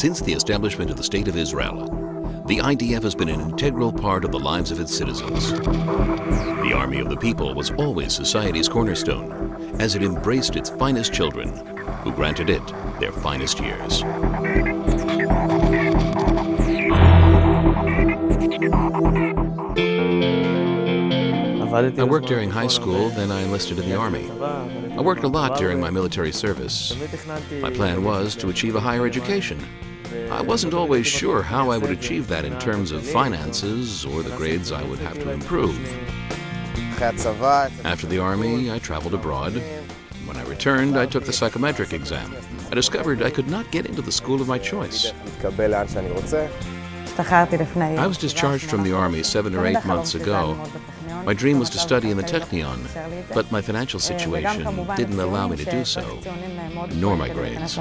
Since the establishment of the State of Israel, the IDF has been an integral part of the lives of its citizens. The Army of the People was always society's cornerstone, as it embraced its finest children, who granted it their finest years. I worked during high school, then I enlisted in the Army. I worked a lot during my military service. My plan was to achieve a higher education. I wasn't always sure how I would achieve that in terms of finances or the grades I would have to improve. After the Army, I traveled abroad. When I returned, I took the psychometric exam. I discovered I could not get into the school of my choice. I was discharged from the Army 7 or 8 months ago. My dream was to study in the Technion, but my financial situation didn't allow me to do so, nor my grades.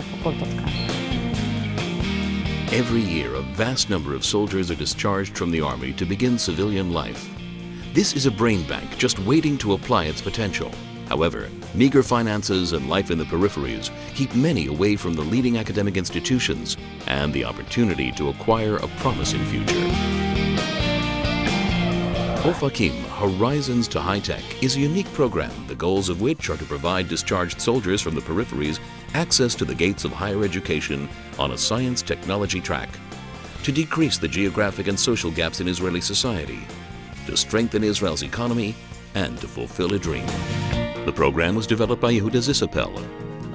Every year, a vast number of soldiers are discharged from the Army to begin civilian life. This is a brain bank just waiting to apply its potential. However, meager finances and life in the peripheries keep many away from the leading academic institutions and the opportunity to acquire a promising future. Ofakim, Horizons to High Tech, is a unique program, the goals of which are to provide discharged soldiers from the peripheries access to the gates of higher education on a science technology track, to decrease the geographic and social gaps in Israeli society, to strengthen Israel's economy, and to fulfill a dream. The program was developed by Yehuda Zisapel,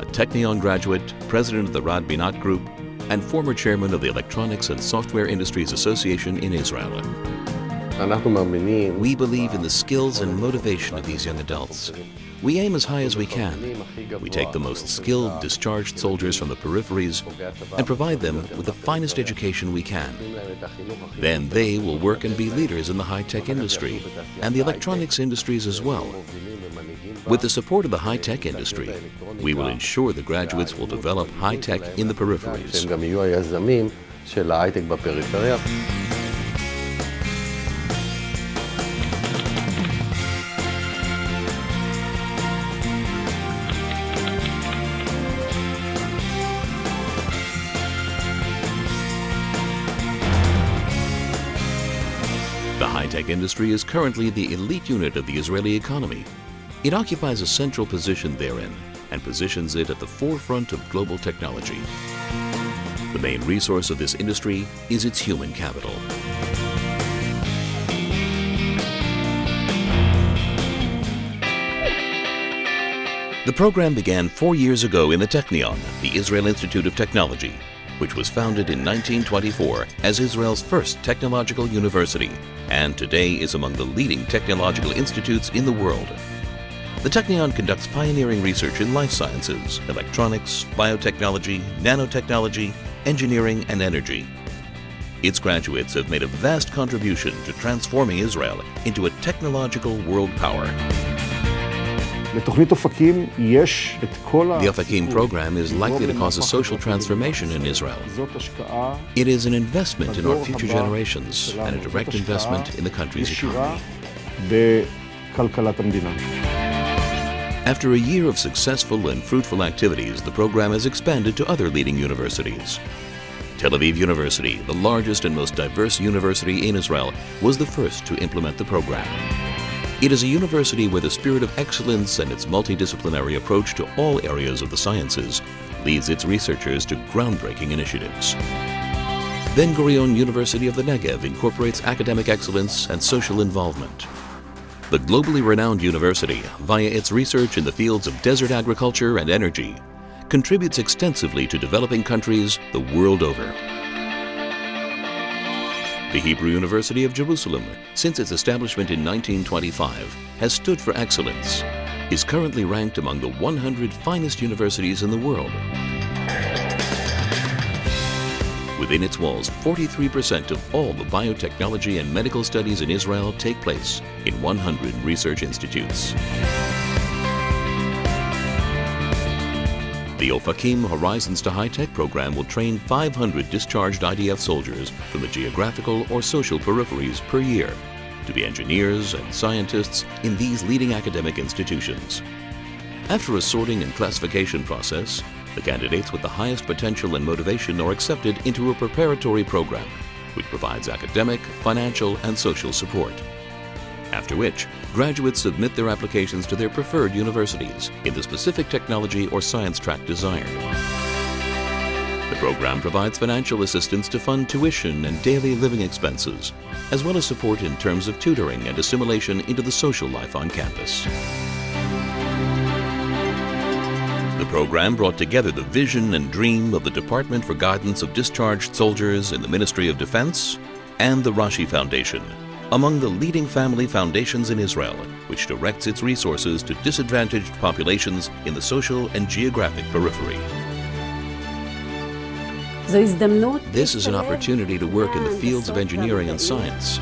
a Technion graduate, president of the Rad Binat Group, and former chairman of the Electronics and Software Industries Association in Israel. We believe in the skills and motivation of these young adults. We aim as high as we can. We take the most skilled, discharged soldiers from the peripheries and provide them with the finest education we can. Then they will work and be leaders in the high-tech industry and the electronics industries as well. With the support of the high-tech industry, we will ensure the graduates will develop high-tech in the peripheries. The high-tech industry is currently the elite unit of the Israeli economy. It occupies a central position therein and positions it at the forefront of global technology. The main resource of this industry is its human capital. The program began 4 years ago in the Technion, the Israel Institute of Technology, which was founded in 1924 as Israel's first technological university, and today is among the leading technological institutes in the world. The Technion conducts pioneering research in life sciences, electronics, biotechnology, nanotechnology, engineering, and energy. Its graduates have made a vast contribution to transforming Israel into a technological world power. The ofakim program is likely to cause a social transformation in Israel. It is an investment in our future generations and a direct investment in the country's economy. After a year of successful and fruitful activities, the program has expanded to other leading universities. Tel Aviv University, the largest and most diverse university in Israel, was the first to implement the program. It is a university where the spirit of excellence and its multidisciplinary approach to all areas of the sciences leads its researchers to groundbreaking initiatives. Ben-Gurion University of the Negev incorporates academic excellence and social involvement. The globally renowned university, via its research in the fields of desert agriculture and energy, contributes extensively to developing countries the world over. The Hebrew University of Jerusalem, since its establishment in 1925, has stood for excellence, is currently ranked among the 100 finest universities in the world. Within its walls, 43% of all the biotechnology and medical studies in Israel take place in 100 research institutes. The Ofakim Horizons to High Tech program will train 500 discharged IDF soldiers from the geographical or social peripheries per year to be engineers and scientists in these leading academic institutions. After a sorting and classification process, The candidates with the highest potential and motivation are accepted into a preparatory program, which provides academic, financial, and social support. After which, graduates submit their applications to their preferred universities in the specific technology or science track desired. The program provides financial assistance to fund tuition and daily living expenses, as well as support in terms of tutoring and assimilation into the social life on campus. The program brought together the vision and dream of the Department for Guidance of Discharged Soldiers in the Ministry of Defense and the Rashi Foundation, among the leading family foundations in Israel, which directs its resources to disadvantaged populations in the social and geographic periphery. This is an opportunity to work in the fields of engineering and science.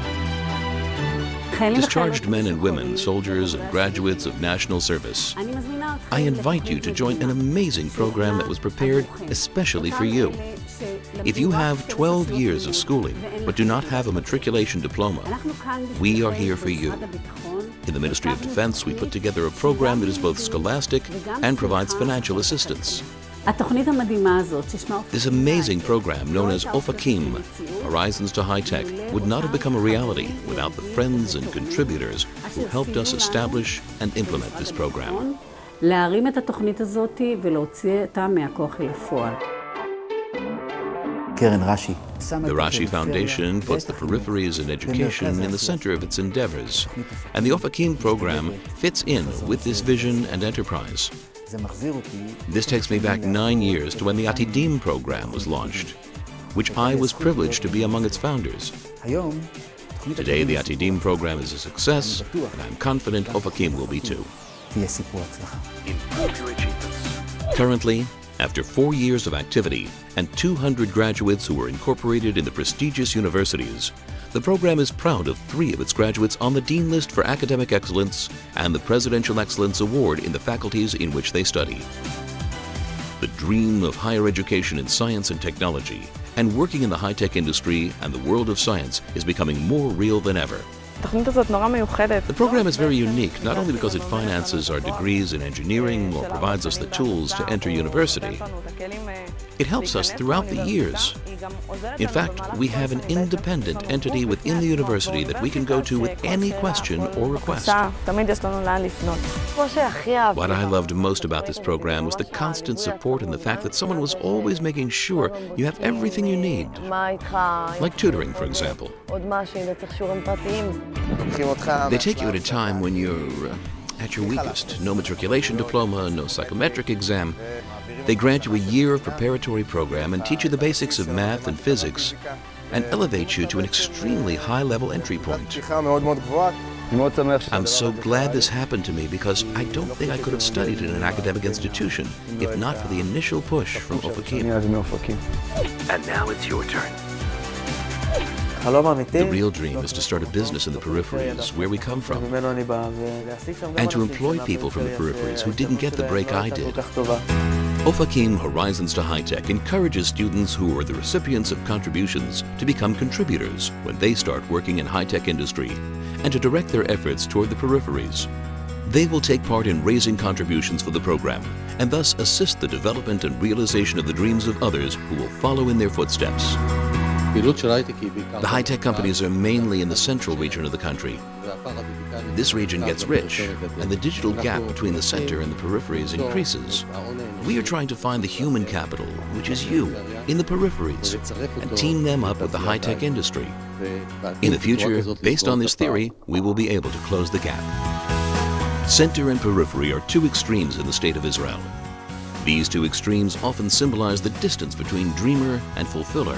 Discharged men and women, soldiers and graduates of national service, I invite you to join an amazing program that was prepared especially for you. If you have 12 years of schooling but do not have a matriculation diploma, we are here for you. In the Ministry of Defense, we put together a program that is both scholastic and provides financial assistance. This amazing program, known as ofakim, Horizons to High Tech, would not have become a reality without the friends and contributors who helped us establish and implement this program. The Rashi Foundation puts the peripheries and education in the center of its endeavors, and the ofakim program fits in with this vision and enterprise. This takes me back 9 years to when the Atidim program was launched, which I was privileged to be among its founders. Today, the Atidim program is a success, and I'm confident ofakim will be too. Currently, after 4 years of activity and 200 graduates who were incorporated in the prestigious universities, the program is proud of 3 of its graduates on the Dean List for Academic Excellence and the Presidential Excellence Award in the faculties in which they study. The dream of higher education in science and technology and working in the high-tech industry and the world of science is becoming more real than ever. The program is very unique, not only because it finances our degrees in engineering or provides us the tools to enter university. It helps us throughout the years. In fact, we have an independent entity within the university that we can go to with any question or request. What I loved most about this program was the constant support and the fact that someone was always making sure you have everything you need. Like tutoring, for example. They take you at a time when you're at your weakest. No matriculation diploma, no psychometric exam. They grant you a year of preparatory program and teach you the basics of math and physics and elevate you to an extremely high-level entry point. I'm so glad this happened to me because I don't think I could have studied in an academic institution if not for the initial push from ofakim. And now it's your turn. The real dream is to start a business in the peripheries, where we come from, and to employ people from the peripheries who didn't get the break I did. Ofakim Horizons to High Tech encourages students who are the recipients of contributions to become contributors when they start working in high-tech industry and to direct their efforts toward the peripheries. They will take part in raising contributions for the program and thus assist the development and realization of the dreams of others who will follow in their footsteps. The high-tech companies are mainly in the central region of the country. This region gets rich, and the digital gap between the center and the peripheries increases. We are trying to find the human capital, which is you, in the peripheries, and team them up with the high-tech industry. In the future, based on this theory, we will be able to close the gap. Center and periphery are 2 extremes in the state of Israel. These 2 extremes often symbolize the distance between dreamer and fulfiller.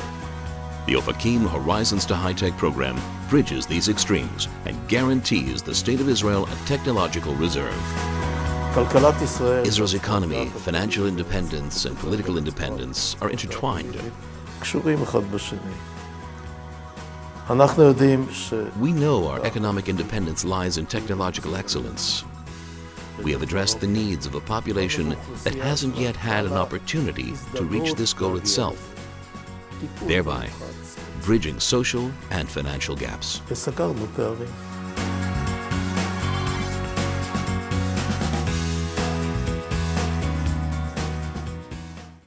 The ofakim Horizons to High Tech program bridges these extremes and guarantees the state of Israel a technological reserve. Israel's economy, financial independence, and political independence are intertwined. We know our economic independence lies in technological excellence. We have addressed the needs of a population that hasn't yet had an opportunity to reach this goal itself, thereby bridging social and financial gaps.